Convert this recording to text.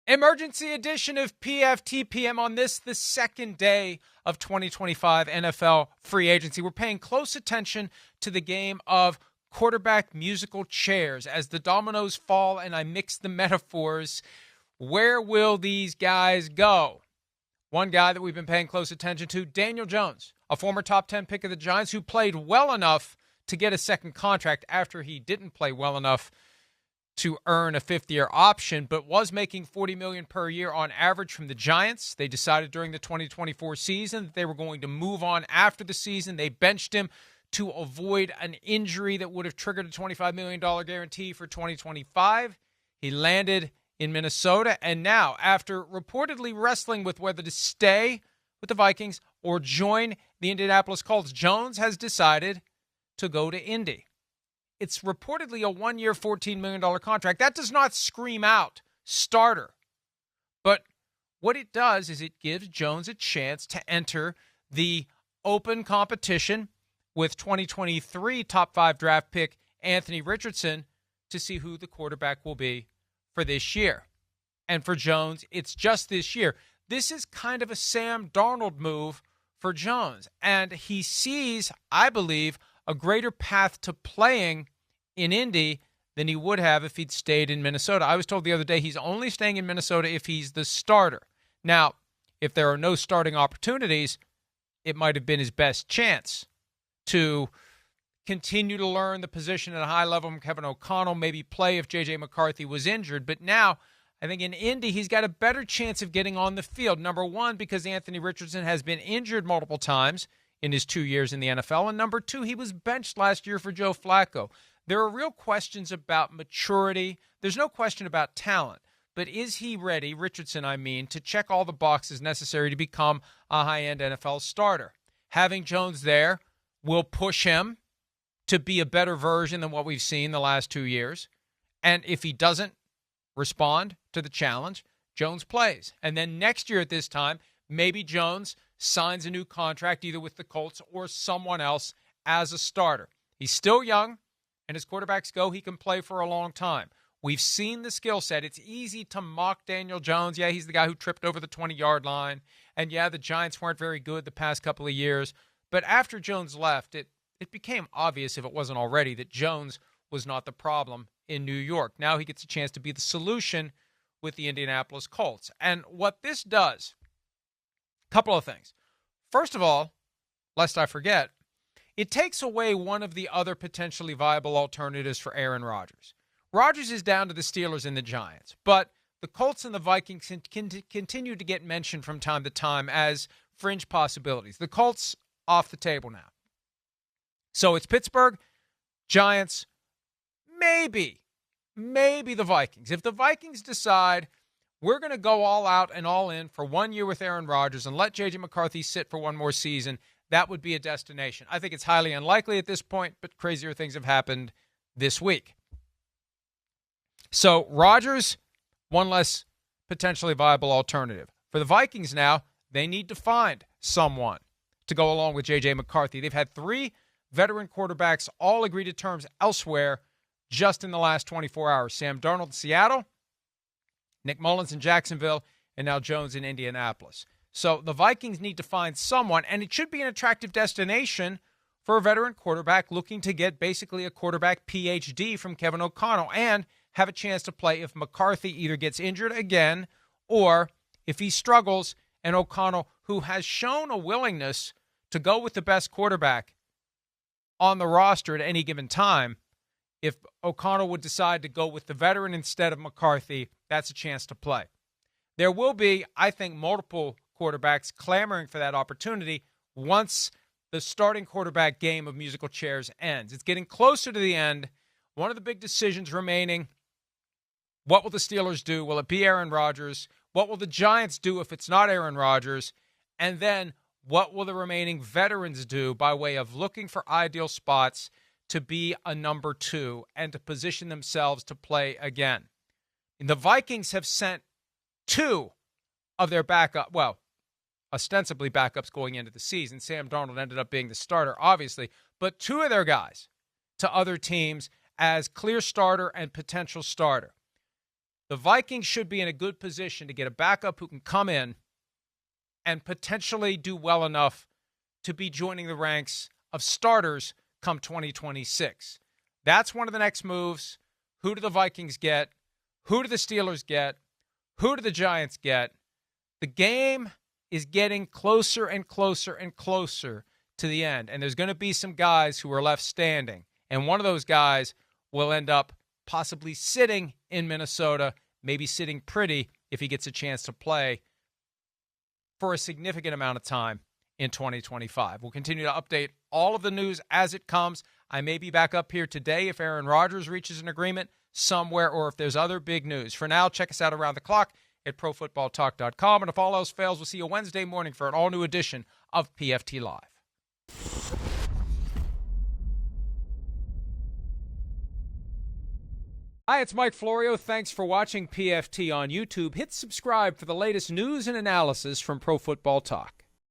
Emergency edition of PFTPM on the second day of 2025 NFL free agency. We're paying close attention to the game of quarterback musical chairs as the dominoes fall, and I mix the metaphors. Where will these guys go? One guy that we've been paying close attention to, Daniel Jones, a former top 10 pick of the Giants who played well enough to get a second contract after he didn't play well enough to earn a fifth-year option, but was making $40 million per year on average from the Giants. They decided during the 2024 season that they were going to move on after the season. They benched him to avoid an injury that would have triggered a $25 million guarantee for 2025. He landed in Minnesota, and now, after reportedly wrestling with whether to stay with the Vikings or join the Indianapolis Colts, Jones has decided to go to Indy. It's reportedly a one-year, $14 million contract. That does not scream out starter. But what it does is it gives Jones a chance to enter the open competition with 2023 top 5 draft pick Anthony Richardson to see who the quarterback will be for this year. And for Jones, it's just this year. This is kind of a Sam Darnold move for Jones. And he sees, I believe, a greater path to playing in Indy than he would have if he'd stayed in Minnesota. I was told the other day he's only staying in Minnesota if he's the starter. Now, if there are no starting opportunities, it might have been his best chance to continue to learn the position at a high level from Kevin O'Connell, maybe play if J.J. McCarthy was injured. But now, I think in Indy, he's got a better chance of getting on the field. Number one, because Anthony Richardson has been injured multiple times in his 2 years in the NFL. And number two, he was benched last year for Joe Flacco. There are real questions about maturity. There's no question about talent. But is he ready, Richardson, to check all the boxes necessary to become a high-end NFL starter? Having Jones there will push him to be a better version than what we've seen the last 2 years. And if he doesn't respond to the challenge, Jones plays. And then next year at this time, maybe Jones signs a new contract either with the Colts or someone else as a starter. He's still young, and as quarterbacks go, he can play for a long time. We've seen the skill set. It's easy to mock Daniel Jones. Yeah, he's the guy who tripped over the 20-yard line. And yeah, the Giants weren't very good the past couple of years. But after Jones left, it became obvious, if it wasn't already, that Jones was not the problem in New York. Now he gets a chance to be the solution with the Indianapolis Colts. And what this does, a couple of things. First of all, lest I forget, it takes away one of the other potentially viable alternatives for Aaron Rodgers. Rodgers is down to the Steelers and the Giants, but the Colts and the Vikings can continue to get mentioned from time to time as fringe possibilities. The Colts off the table now. So it's Pittsburgh, Giants, maybe the Vikings. If the Vikings decide we're going to go all out and all in for 1 year with Aaron Rodgers and let J.J. McCarthy sit for one more season, that would be a destination. I think it's highly unlikely at this point, but crazier things have happened this week. So Rodgers, one less potentially viable alternative. For the Vikings now, they need to find someone to go along with J.J. McCarthy. They've had 3 veteran quarterbacks all agree to terms elsewhere just in the last 24 hours. Sam Darnold in Seattle, Nick Mullins in Jacksonville, and now Jones in Indianapolis. So the Vikings need to find someone, and it should be an attractive destination for a veteran quarterback looking to get basically a quarterback PhD from Kevin O'Connell and have a chance to play if McCarthy either gets injured again or if he struggles and O'Connell, who has shown a willingness to go with the best quarterback on the roster at any given time, if O'Connell would decide to go with the veteran instead of McCarthy, that's a chance to play. There will be, I think, multiple quarterbacks clamoring for that opportunity once the starting quarterback game of musical chairs ends. It's getting closer to the end. One of the big decisions remaining, what will the Steelers do? Will it be Aaron Rodgers? What will the Giants do if it's not Aaron Rodgers? And then what will the remaining veterans do by way of looking for ideal spots to be a number 2 and to position themselves to play again? And the Vikings have sent 2 of their ostensibly backups going into the season. Sam Darnold ended up being the starter, obviously, but 2 of their guys to other teams as clear starter and potential starter. The Vikings should be in a good position to get a backup who can come in and potentially do well enough to be joining the ranks of starters come 2026. That's one of the next moves. Who do the Vikings get? Who do the Steelers get? Who do the Giants get? The game is getting closer and closer and closer to the end, and there's going to be some guys who are left standing, and one of those guys will end up possibly sitting in Minnesota, maybe sitting pretty if he gets a chance to play for a significant amount of time in 2025. We'll continue to update all of the news as it comes. I may be back up here today if Aaron Rodgers reaches an agreement somewhere or if there's other big news. For now, check us out around the clock at ProFootballTalk.com. And if all else fails, we'll see you Wednesday morning for an all-new edition of PFT Live. Hi, it's Mike Florio. Thanks for watching PFT on YouTube. Hit subscribe for the latest news and analysis from Pro Football Talk.